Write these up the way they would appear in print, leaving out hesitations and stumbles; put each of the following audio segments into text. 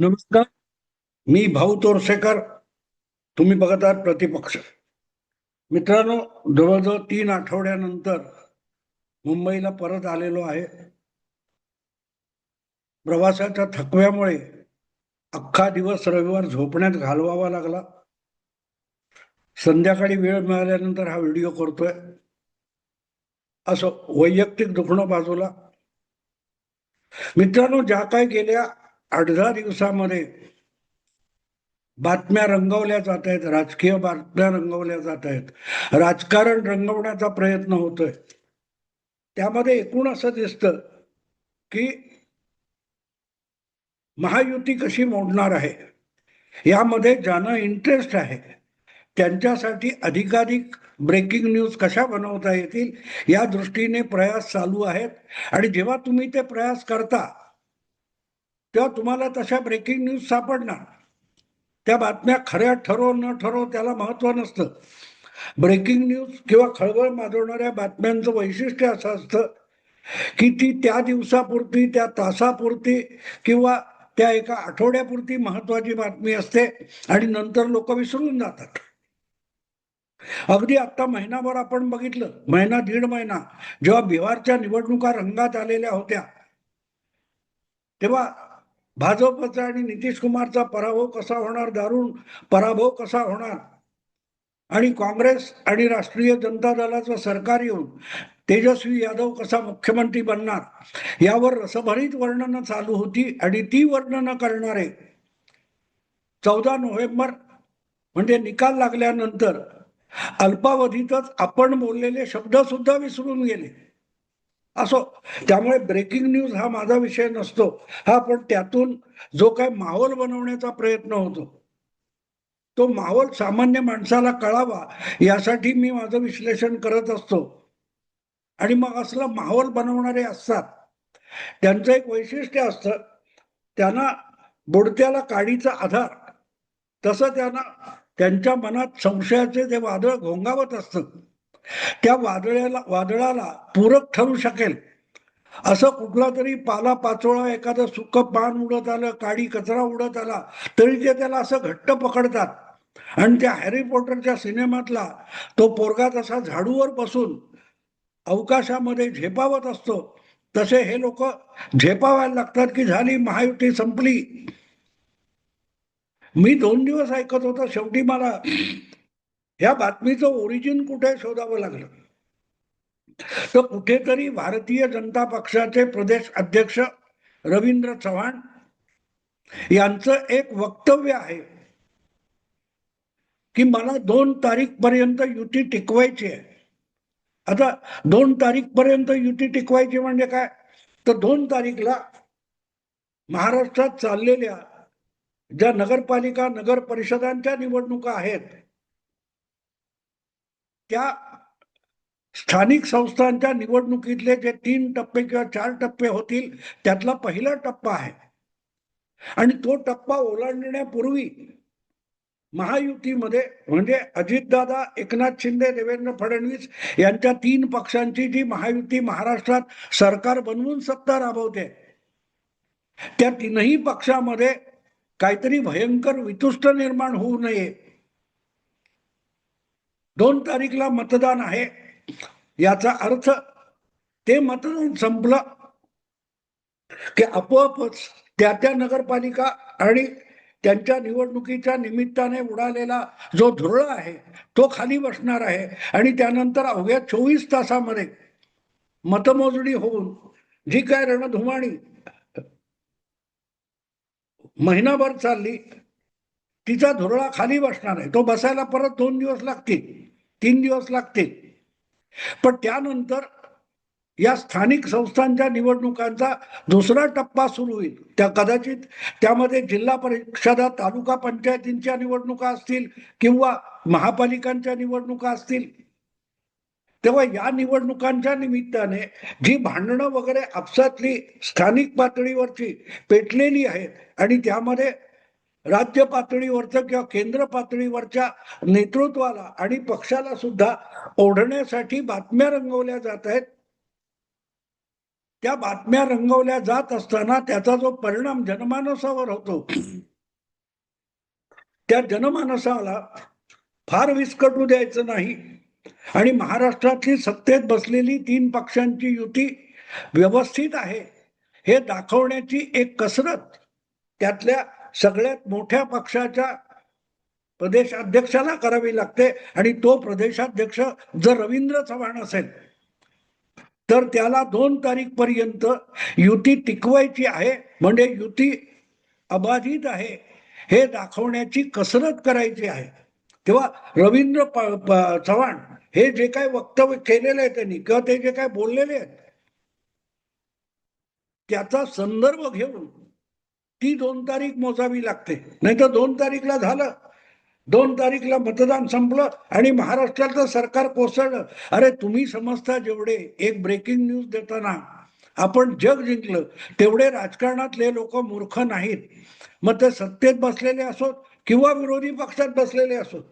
नमस्कार. मी भाऊ तोरसेकर. तुम्ही बघत आहात प्रतिपक्ष. मित्रांनो, जवळजवळ 3 आठवड्यानंतर मुंबईला परत आलेलो आहे. प्रवासाच्या थकव्यामुळे अख्खा दिवस रविवार झोपण्यात घालवावा लागला. संध्याकाळी वेळ मिळाल्यानंतर हा व्हिडिओ करतोय. असं वैयक्तिक दुखणं बाजूला, मित्रांनो, ज्या काय गेल्या 8-10 दिवसामध्ये बातम्या रंगवल्या जात आहेत, राजकीय बातम्या रंगवल्या जात आहेत, राजकारण रंगवण्याचा प्रयत्न होतोय, त्यामध्ये एकूण असं दिसतं की महायुती कशी मोडणार आहे, यामध्ये ज्यांना इंटरेस्ट आहे त्यांच्यासाठी अधिकाधिक ब्रेकिंग न्यूज कशा बनवता येतील या दृष्टीने प्रयास चालू आहेत. आणि जेव्हा तुम्ही ते प्रयास करता तेव्हा तुम्हाला तशा ब्रेकिंग न्यूज सापडणार. त्या बातम्या खऱ्या ठरो न ठरो त्याला महत्व नसतं. ब्रेकिंग न्यूज किंवा खळबळ माजवणाऱ्या बातम्यांचं वैशिष्ट्य असं असतं की ती त्या दिवसापुरती, त्या तासापुरती किंवा त्या एका आठवड्यापुरती महत्वाची बातमी असते आणि नंतर लोक विसरून जातात. अगदी आता महिनाभर आपण बघितलं, महिना दीड महिना जेव्हा बिहारच्या निवडणुका रंगात आलेल्या होत्या तेव्हा भाजपचा आणि नितीश कुमारचा पराभव कसा होणार, दारुण पराभव कसा होणार, आणि काँग्रेस आणि राष्ट्रीय जनता दलाचं सरकार येऊन तेजस्वी यादव कसा मुख्यमंत्री बनणार यावर रसभरीत वर्णनं चालू होती. आणि ती वर्णनं करणारे 14 नोव्हेंबर म्हणजे निकाल लागल्यानंतर अल्पावधीतच आपण बोललेले शब्द सुद्धा विसरून गेले. असो, त्यामुळे ब्रेकिंग न्यूज हा माझा विषय नसतो. हा पण त्यातून जो काय माहोल बनवण्याचा प्रयत्न होतो तो माहोल सामान्य माणसाला कळावा यासाठी मी माझं विश्लेषण करत असतो. आणि मग असला माहोल बनवणारे असतात, त्यांचं एक वैशिष्ट्य असतं, त्यांना बुडत्याला काडीचा आधार, तसं त्यांना त्यांच्या मनात संशयाचे जे वादळ घोंगावत असतं त्या वादळाला पूरक ठरू शकेल असं कुठला तरी पाला पाचोळा, एखादं सुक पान उडत आलं, काडी कचरा उडत आला तरी ते त्याला असं घट्ट पकडतात. आणि त्या हॅरी पॉटरच्या सिनेमातला तो पोरगा तसा झाडूवर बसून अवकाशामध्ये झेपावत असतो, तसे हे लोक झेपावायला लागतात की झाली महायुती संपली. मी 2 दिवस ऐकत होतो, शेवटी मला या बातमीचं ओरिजिन कुठे शोधावं लागलं. तर कुठेतरी भारतीय जनता पक्षाचे प्रदेश अध्यक्ष रवींद्र चव्हाण यांचं एक वक्तव्य आहे की मला 2 तारीख पर्यंत युती टिकवायची आहे. आता 2 तारीख पर्यंत युती टिकवायची म्हणजे काय, तर 2 तारीखला महाराष्ट्रात चाललेल्या ज्या नगरपालिका नगर परिषदांच्या निवडणुका आहेत त्या स्थानिक संस्थांच्या निवडणुकीतले जे 3 टप्पे किंवा 4 टप्पे होतील त्यातला पहिला टप्पा आहे. आणि तो टप्पा ओलांडण्यापूर्वी महायुतीमध्ये म्हणजे अजितदादा, एकनाथ शिंदे, देवेंद्र फडणवीस यांच्या 3 पक्षांची जी महायुती महाराष्ट्रात सरकार बनवून सत्ता राबवते त्या 3ही पक्षामध्ये काहीतरी भयंकर वितुष्ट निर्माण होऊ नये. 2 तारीखला मतदान आहे, याचा अर्थ ते मतदान संपलं की आपोआपच त्या त्या नगरपालिका आणि त्यांच्या निवडणुकीच्या निमित्ताने उडालेला जो धुरळा आहे तो खाली बसणार आहे. आणि त्यानंतर अवघ्या 24 तासामध्ये मतमोजणी होऊन जी काय रणधुमाळी महिनाभर चालली तिचा धुरळा खाली बसणार आहे. तो बसायला परत 2 दिवस लागतील, 3 दिवस लागतील. पण त्यानंतर या स्थानिक संस्थांच्या निवडणुकांचा दुसरा टप्पा सुरू होईल. त्या कदाचित त्यामध्ये जिल्हा परिषदा, तालुका पंचायतींच्या निवडणुका असतील किंवा महापालिकांच्या निवडणुका असतील. तेव्हा या निवडणुकांच्या निमित्ताने जी भांडणं वगैरे आपसातली स्थानिक पातळीवरची पेटलेली आहेत आणि त्यामध्ये राज्य पातळीवरचं किंवा केंद्र पातळीवरच्या नेतृत्वाला आणि पक्षाला सुद्धा ओढण्यासाठी बातम्या रंगवल्या जात आहेत. त्या बातम्या रंगवल्या जात असताना त्याचा जो परिणाम जनमानसावर होतो, त्या जनमानसाला फार विस्कटू द्यायचं नाही. आणि महाराष्ट्रातली सत्तेत बसलेली 3 पक्षांची युती व्यवस्थित आहे हे दाखवण्याची एक कसरत त्यातल्या सगळ्यात मोठ्या पक्षाच्या प्रदेशाध्यक्षाला करावी लागते. आणि तो प्रदेशाध्यक्ष जर रवींद्र चव्हाण असेल तर त्याला 2 तारीख पर्यंत युती टिकवायची आहे, म्हणजे युती अबाधित आहे हे दाखवण्याची कसरत करायची आहे. तेव्हा रवींद्र चव्हाण हे जे काय वक्तव्य केलेले आहे त्यांनी किंवा ते जे काय बोललेले आहेत त्याचा संदर्भ घेऊन ती 2 तारीख मोजावी लागते. नाही तर 2 तारीखला झालं, 2 तारीखला मतदान संपलं आणि महाराष्ट्राचं सरकार कोसळलं. अरे तुम्ही समजता जेवढे एक ब्रेकिंग न्यूज देताना आपण जग जिंकलं, तेवढे राजकारणातले लोक मूर्ख नाहीत. मग ते सत्तेत बसलेले असोत किंवा विरोधी पक्षात बसलेले असोत.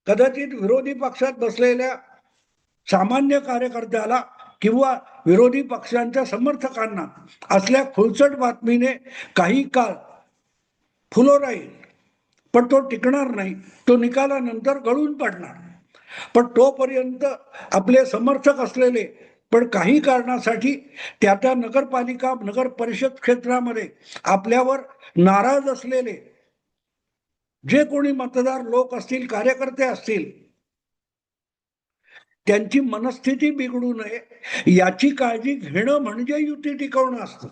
कदाचित विरोधी पक्षात बसलेल्या सामान्य कार्यकर्त्याला किंवा विरोधी पक्षांच्या समर्थकांना असल्या खुलचट बातमीने काही काळ फुलो राहील, पण तो टिकणार नाही, तो निकालानंतर गळून पडणार. पण तोपर्यंत आपले समर्थक असलेले पण काही कारणासाठी त्या त्या नगरपालिका नगर परिषद क्षेत्रामध्ये आपल्यावर नाराज असलेले जे कोणी मतदार लोक असतील, कार्यकर्ते असतील, त्यांची मनस्थिती बिघडू नये याची काळजी घेणं म्हणजे युती टिकवणं असतं.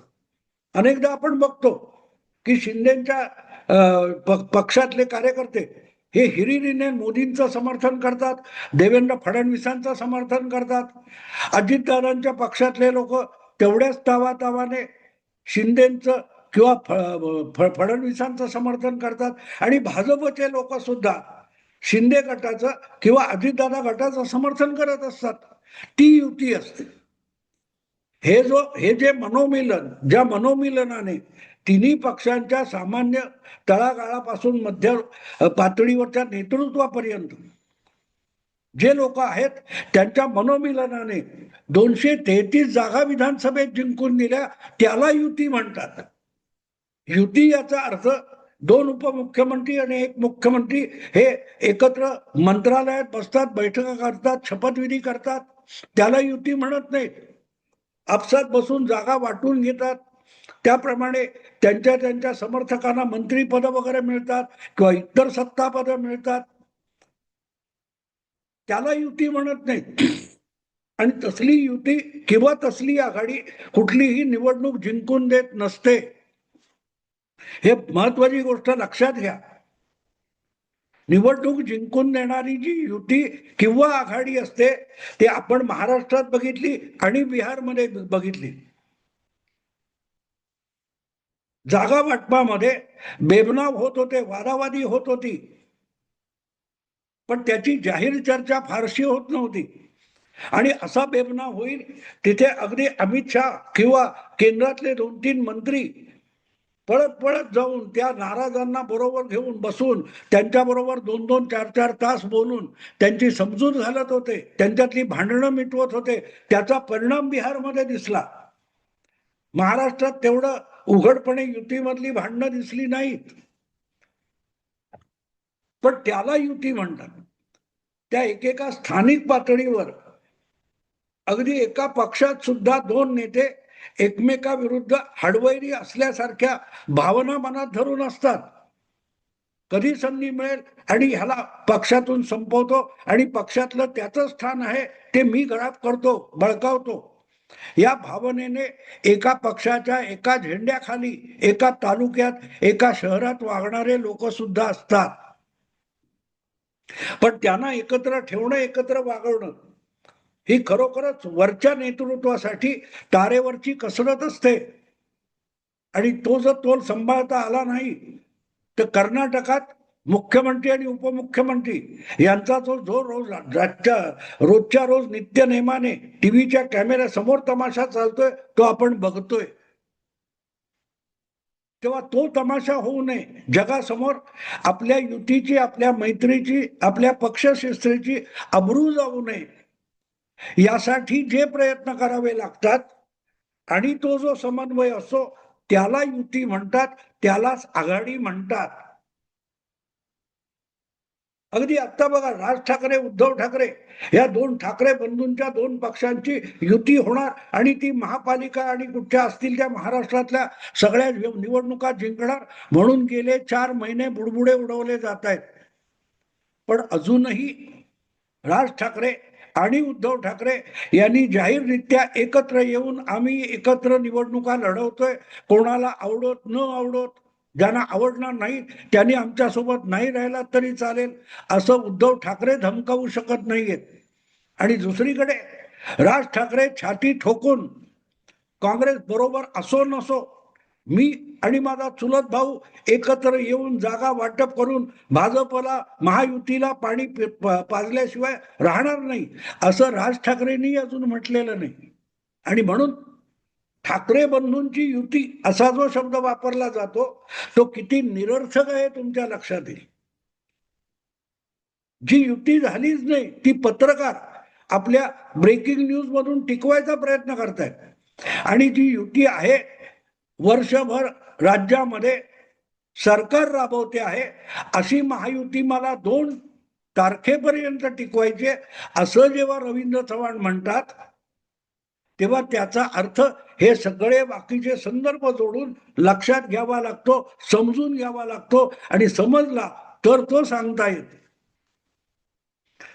अनेकदा आपण बघतो की शिंदेच्या पक्षातले कार्यकर्ते हे हिरिरीने मोदींचं समर्थन करतात, देवेंद्र फडणवीसांचं समर्थन करतात. अजितदादांच्या पक्षातले लोक तेवढ्याच तावातावाने शिंदेचं किंवा फडणवीसांचं समर्थन करतात. आणि भाजपचे लोक सुद्धा शिंदे गटाचं किंवा अजितदादा गटाचं समर्थन करत असतात. ती युती असते. हे जे मनोमिलन, ज्या मनोमिलनाने तिन्ही पक्षांच्या सामान्य तळागाळापासून मध्य पातळीवरच्या नेतृत्वापर्यंत जे लोक आहेत त्यांच्या मनोमिलनाने 233 जागा विधानसभेत जिंकून दिल्या, त्याला युती म्हणतात. युती याचा अर्थ 2 उपमुख्यमंत्री आणि 1 मुख्यमंत्री हे एकत्र मंत्रालयात बसतात, बैठका करतात, शपथविधी करतात, त्याला युती म्हणत नाहीत. आपसात बसून जागा वाटून घेतात, त्याप्रमाणे त्यांच्या त्यांच्या समर्थकांना मंत्रीपद वगैरे मिळतात किंवा इतर सत्तापद मिळतात, त्याला युती म्हणत नाही. आणि तसली युती किंवा तसली आघाडी कुठलीही निवडणूक जिंकून देत नसते. हे महत्वाची गोष्ट लक्षात घ्या. निवडणूक जिंकून देणारी जी युती किंवा आघाडी असते ते आपण महाराष्ट्रात बघितली आणि बिहारमध्ये बघितली. जागा वाटपामध्ये बेबनाव होत होते, वादावादी होत होती, पण त्याची जाहीर चर्चा फारशी होत नव्हती. आणि असा बेबनाव होईल तिथे अगदी अमित शहा किंवा केंद्रातले 2-3 मंत्री पळत पळत जाऊन त्या नाराजांना बरोबर घेऊन बसून त्यांच्याबरोबर 2-2, 4-4 तास बोलून त्यांची समजूत घालत होते, त्यांच्यातली भांडणं मिटवत होते. त्याचा परिणाम बिहारमध्ये दिसला. महाराष्ट्रात तेवढं उघडपणे युतीमधली भांडणं दिसली नाहीत, पण त्याला युती म्हणतात. त्या एकेका स्थानिक पातळीवर अगदी एका पक्षात सुद्धा 2 नेते एकमेकाविरुद्ध हडवैरी असल्यासारख्या भावना मनात धरून असतात. कधी संधी मिळेल आणि ह्याला पक्षातून संपवतो आणि पक्षातलं त्याचं स्थान आहे ते मी गळाप करतो, बळकावतो, या भावनेने एका पक्षाच्या एका झेंड्याखाली एका तालुक्यात एका शहरात वागणारे लोक सुद्धा असतात. पण त्यांना एकत्र ठेवणं, एकत्र वागवणं ही खरोखरच वरच्या नेतृत्वासाठी तारेवरची कसरत असते. आणि तो जर तोल सांभाळता आला नाही तर कर्नाटकात मुख्यमंत्री आणि उपमुख्यमंत्री यांचा जो रोजच्या रोज नित्य नेमाने टीव्हीच्या कॅमेऱ्या समोर तमाशा चालतोय तो आपण बघतोय. तेव्हा तो तमाशा होऊ नये, जगासमोर आपल्या युतीची, आपल्या मैत्रीची, आपल्या पक्षशिस्तीची अब्रू जाऊ नये यासाठी जे प्रयत्न करावे लागतात आणि तो जो समन्वय असतो त्याला युती म्हणतात, त्यालाच आघाडी म्हणतात. अगदी आता बघा, राज ठाकरे उद्धव ठाकरे या दोन ठाकरे बंधूंच्या दोन पक्षांची युती होणार आणि ती महापालिका आणि कुठच्या असतील त्या महाराष्ट्रातल्या सगळ्या निवडणुका जिंकणार म्हणून गेले 4 महिने बुडबुडे उडवले जात आहेत. पण अजूनही राज ठाकरे आणि उद्धव ठाकरे यांनी जाहीररित्या एकत्र येऊन आम्ही एकत्र निवडणुका लढवतोय, कोणाला आवडत न आवडत, ज्यांना आवडणार नाही त्यांनी आमच्यासोबत नाही राहिला तरी चालेल असं उद्धव ठाकरे धमकावू शकत नाहीयेत. आणि दुसरीकडे राज ठाकरे छाती ठोकून काँग्रेस बरोबर असो नसो मी आणि माझा चुलत भाऊ एकत्र येऊन जागा वाटप करून भाजपला महायुतीला पाणी पाजल्याशिवाय राहणार नाही असं राज ठाकरेंनी अजून म्हटलेलं नाही. आणि म्हणून ठाकरे बंधूंची युती असा जो शब्द वापरला जातो तो किती निरर्थक आहे तुमच्या लक्षात येईल. जी युती झालीच नाही ती पत्रकार आपल्या ब्रेकिंग न्यूज मधून टिकवायचा प्रयत्न करतायत आणि जी युती आहे वर्षभर राज्यामध्ये सरकार राबवते आहे अशी महायुती मला 2 तारखेपर्यंत टिकवायचे असं जेव्हा रवींद्र चव्हाण म्हणतात तेव्हा त्याचा अर्थ हे सगळे बाकीचे संदर्भ जोडून लक्षात घ्यावा लागतो, समजून घ्यावा लागतो आणि समजला तर तो सांगता येतो.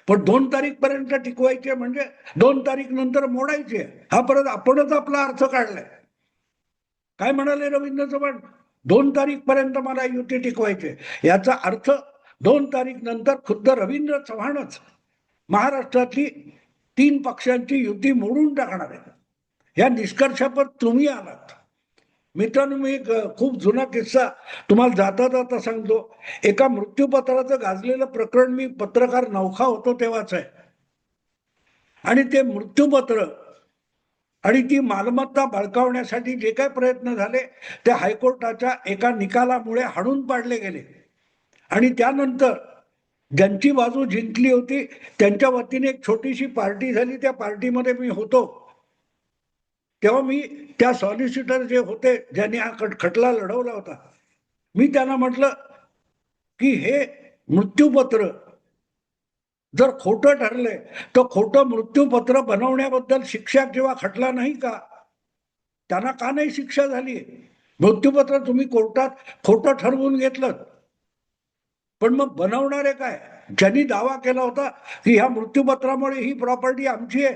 पण 2 तारीख पर्यंत टिकवायचे म्हणजे 2 तारीख नंतर मोडायचे हा परत आपणच आपला अर्थ काढलाय. काय म्हणाले रवींद्र चव्हाण, 2 तारीख पर्यंत मला युती टिकवायचे, याचा अर्थ 2 तारीख नंतर खुद्द रवींद्र चव्हाणच महाराष्ट्रातली 3 पक्षांची युती मोडून टाकणार आहे. या निष्कर्षावर तुम्ही आलात. मित्रांनो, मी एक खूप जुना किस्सा तुम्हाला जाता जाता सांगतो. एका मृत्यूपत्राचं गाजलेलं प्रकरण मी पत्रकार नौखा होतो तेव्हाच आहे. आणि ते मृत्यूपत्र आणि ती मालमत्ता बळकावण्यासाठी जे काही प्रयत्न झाले ते हायकोर्टाच्या एका निकालामुळे हाणून पाडले गेले. आणि त्यानंतर ज्यांची बाजू जिंकली होती त्यांच्या वतीने एक छोटीशी पार्टी झाली. त्या पार्टीमध्ये मी होतो. तेव्हा मी त्या सॉलिसिटर जे होते ज्यांनी हा खटला लढवला होता, मी त्यांना म्हटलं की हे मृत्यूपत्र जर खोटं ठरलंय तर खोटं मृत्यूपत्र बनवण्याबद्दल शिक्षा किंवा खटला नाही का? त्यांना का नाही शिक्षा झाली? मृत्यूपत्र तुम्ही कोर्टात खोटं ठरवून घेतलं, पण मग बनवणारे काय? ज्यांनी दावा केला होता की ह्या मृत्यूपत्रामुळे ही प्रॉपर्टी आमची आहे,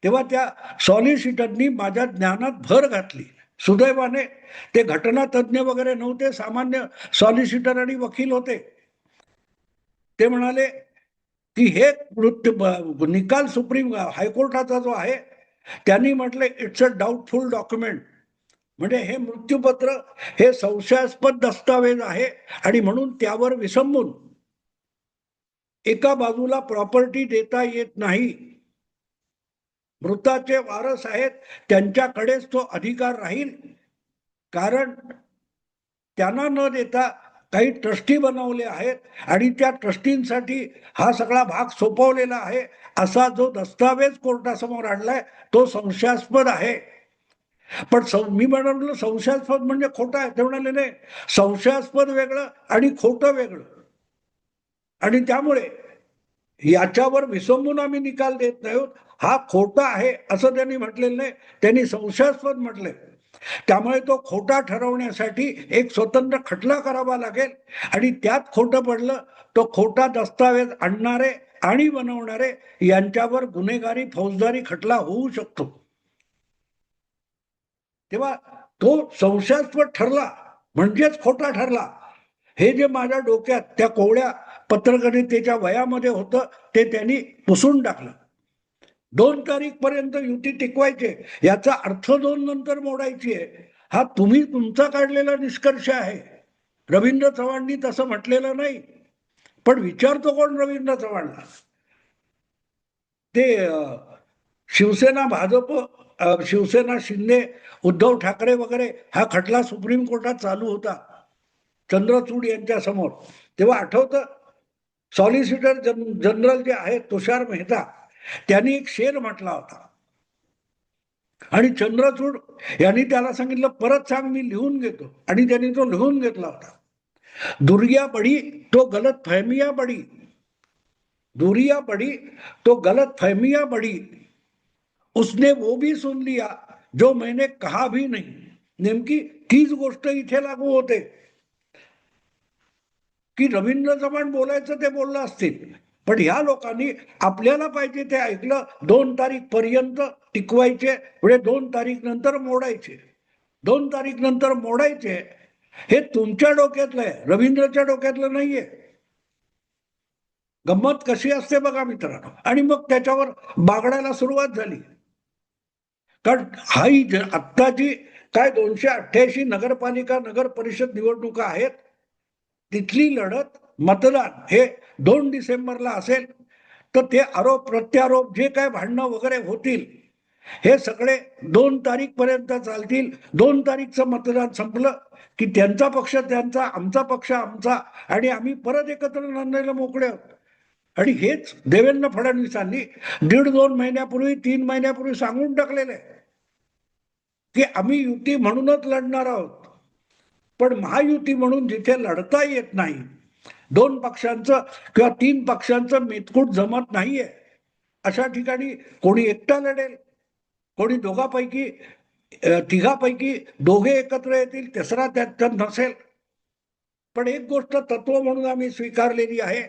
तेव्हा त्या सॉलिसिटरनी माझ्या ज्ञानात भर घातली. सुदैवाने ते घटना तज्ज्ञ वगैरे नव्हते, सामान्य सॉलिसिटर आणि वकील होते. ते म्हणाले की हे निकाल सुप्रीम हायकोर्टाचा जो आहे त्यांनी म्हटले इट्स अ डाऊटफुल डॉक्युमेंट, म्हणजे हे मृत्यूपत्र हे संशयास्पद दस्तावेज आहे आणि म्हणून त्यावर विसंबून एका बाजूला प्रॉपर्टी देता येत नाही. मृताचे वारस आहेत त्यांच्याकडेच तो अधिकार राहील, कारण त्यांना न देता काही ट्रस्टी बनवले आहेत आणि त्या ट्रस्टींसाठी हा सगळा भाग सोपवलेला आहे असा जो दस्तावेज कोर्टासमोर आणलाय तो संशयास्पद आहे. पण मी म्हणालो संशयास्पद म्हणजे खोटा आहे. ते म्हणाले नाही, संशयास्पद वेगळं आणि खोटं वेगळं, आणि त्यामुळे याच्यावर विसंबून आम्ही निकाल देत नाही, हा खोटा आहे असं त्यांनी म्हटलेलं नाही, त्यांनी संशयास्पद म्हटलंय. त्यामुळे तो खोटा ठरवण्यासाठी एक स्वतंत्र खटला करावा लागेल आणि त्यात खोटं पडलं तो खोटा दस्तावेज आणणारे आणि बनवणारे यांच्यावर गुन्हेगारी फौजदारी खटला होऊ शकतो. तेव्हा तो संशयास्पद ठरला म्हणजेच खोटा ठरला, हे जे माझ्या डोक्यात त्या कोवळ्या पत्रकारितेच्या वयामध्ये होतं ते त्यांनी पुसून टाकलं. 2 तारीख पर्यंत युती टिकवायचे याचा अर्थ 2 नंतर मोडायची आहे, हा तुम्ही तुमचा काढलेला निष्कर्ष आहे. रवींद्र चव्हाणांनी तसं म्हटलेलं नाही. पण विचारतो कोण रवींद्र चव्हाणला? ते शिवसेना भाजप, शिवसेना शिंदे, उद्धव ठाकरे वगैरे हा खटला सुप्रीम कोर्टात चालू होता चंद्रचूड यांच्या समोर. तेव्हा आठवतं सॉलिसिटर जनरल जे आहेत तुषार मेहता त्यांनी एक शेर म्हटला होता आणि चंद्रचूड यांनी त्याला सांगितलं परत सांग, मी लिहून घेतो, आणि त्यांनी तो लिहून घेतला होता. दुरिया बड़ी तो गलत फहमिया बड़ी, दुरिया बड़ी तो गलत फहमिया बड़ी, उसने वो भी सुन लिया जो मैंने कहा भी नहीं. नेमकी तीच गोष्ट इथे लागू होते की रवींद्र चव्हाण बोलायचं ते बोललं असतील, पण ह्या लोकांनी आपल्याला पाहिजे ते ऐकलं. 2 तारीख पर्यंत टिकवायचे, पुढे 2 तारीख नंतर मोडायचे, 2 तारीख नंतर मोडायचे. हे तुमच्या डोक्यातलं आहे, रवींद्रच्या डोक्यातलं नाहीये. गंमत कशी असते बघा मित्रांनो. आणि मग त्याच्यावर बागडायला सुरुवात झाली. कारण हाही आत्ताची काय 288 नगरपालिका नगर परिषद निवडणुका आहेत, तिथली लढत मतदान हे 2 डिसेंबरला असेल, तर ते आरोप प्रत्यारोप जे काय भांडणं वगैरे होतील हे सगळे 2 तारीख पर्यंत चालतील. 2 तारीखचं मतदान संपलं की त्यांचा पक्ष त्यांचा, आमचा पक्ष आमचा, आणि आम्ही परत एकत्र नांदायला मोकळे आहोत. आणि हेच देवेंद्र फडणवीसांनी 1.5-2 महिन्यापूर्वी, 3 महिन्यापूर्वी सांगून टाकलेलं आहे की आम्ही युती म्हणूनच लढणार आहोत. पण महायुती म्हणून जिथे लढता येत नाही, 2 पक्षांचं किंवा 3 पक्षांचं मेतकूट जमत नाहीये, अशा ठिकाणी कोणी एकटा लढेल, कोणी दोघांपैकी तिघापैकी दोघे एकत्र येतील, तिसरा त्यात नसेल. पण एक गोष्ट तत्व म्हणून आम्ही स्वीकारलेली आहे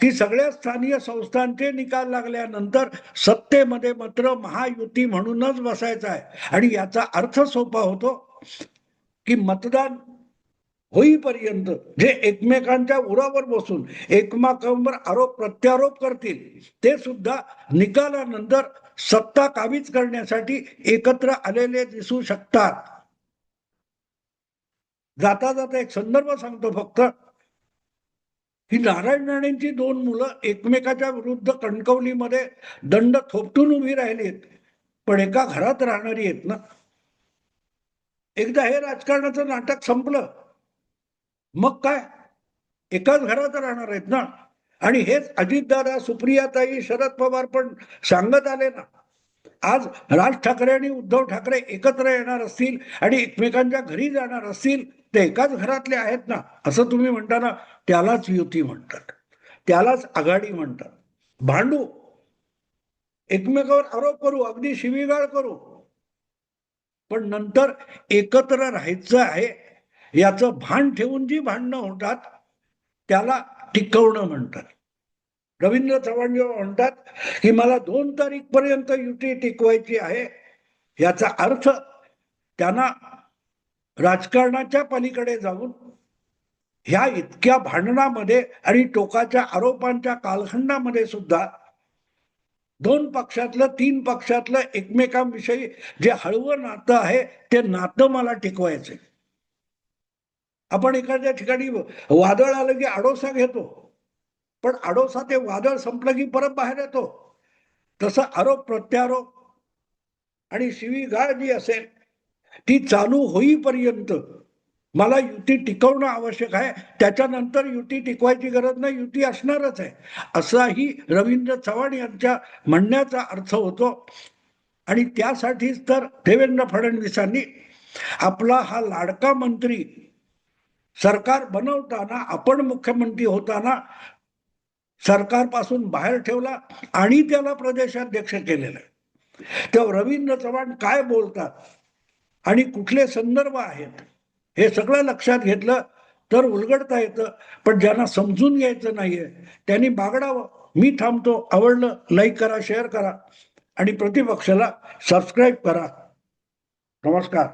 की सगळ्या स्थानीय संस्थांचे निकाल लागल्यानंतर सत्तेमध्ये मात्र महायुती म्हणूनच बसायचं आहे. आणि याचा अर्थ सोपा होतो की मतदान होईपर्यंत जे एकमेकांच्या उरावर बसून एकमेकांवर आरोप प्रत्यारोप करतील, ते सुद्धा निकालानंतर सत्ता काबीज करण्यासाठी एकत्र आलेले दिसू शकतात. जाता जाता एक संदर्भ सांगतो फक्त, ही नारायण राणेंची 2 मुलं एकमेकाच्या विरुद्ध कणकवलीमध्ये दंड थोपटून उभी राहिलीत, पण एका घरात राहणारी आहेत ना. एकदा हे राजकारणाचं नाटक संपलं, मग काय एकाच घरात राहणार आहेत ना. आणि हेच अजितदादा, सुप्रियाताई, शरद पवार पण सांगत आले ना. आज राज ठाकरे आणि उद्धव ठाकरे एकत्र येणार असतील आणि एकमेकांच्या घरी जाणार असतील, ते एकाच घरातले आहेत ना, असं तुम्ही म्हणता ना, त्यालाच युती म्हणतात, त्यालाच आघाडी म्हणतात. भांडू, एकमेकावर आरोप करू, अगदी शिवीगाळ करू, पण नंतर एकत्र राहायचं आहे याचं भान ठेवून जी भांडणं होतात त्याला टिकवणं म्हणतात. रवींद्र चव्हाण जेव्हा म्हणतात की मला 2 तारीख पर्यंत युती टिकवायची आहे, याचा अर्थ त्यांना राजकारणाच्या पलीकडे जाऊन ह्या इतक्या भांडणामध्ये आणि टोकाच्या आरोपांच्या कालखंडामध्ये सुद्धा 2 पक्षातलं, 3 पक्षातलं एकमेकांविषयी जे हळवं नातं आहे, ते नातं मला टिकवायचंय. आपण एखाद्या ठिकाणी वादळ आलं की आडोसा घेतो, पण आडोसा ते वादळ संपलं की परत बाहेर येतो. तसं आरोप प्रत्यारोप आणि शिवीगाळ जी असेल ती चालू होईपर्यंत मला युती टिकवणं आवश्यक आहे. त्याच्यानंतर युती टिकवायची गरज नाही, युती असणारच आहे, असाही रवींद्र चव्हाण यांच्या म्हणण्याचा अर्थ होतो. आणि त्यासाठीच तर देवेंद्र फडणवीसांनी आपला हा लाडका मंत्री सरकार बनवताना, आपण मुख्यमंत्री होताना सरकारपासून बाहेर ठेवला आणि त्याला प्रदेशाध्यक्ष केलेलं आहे. तेव्हा रवींद्र चव्हाण काय बोलतात आणि कुठले संदर्भ आहेत हे सगळं लक्षात घेतलं तर उलगडता येतं. पण ज्यांना समजून घ्यायचं नाहीये त्यांनी बागडावं. मी थांबतो. आवडलं लाईक करा, शेअर करा आणि प्रतिपक्षाला सबस्क्राईब करा. नमस्कार.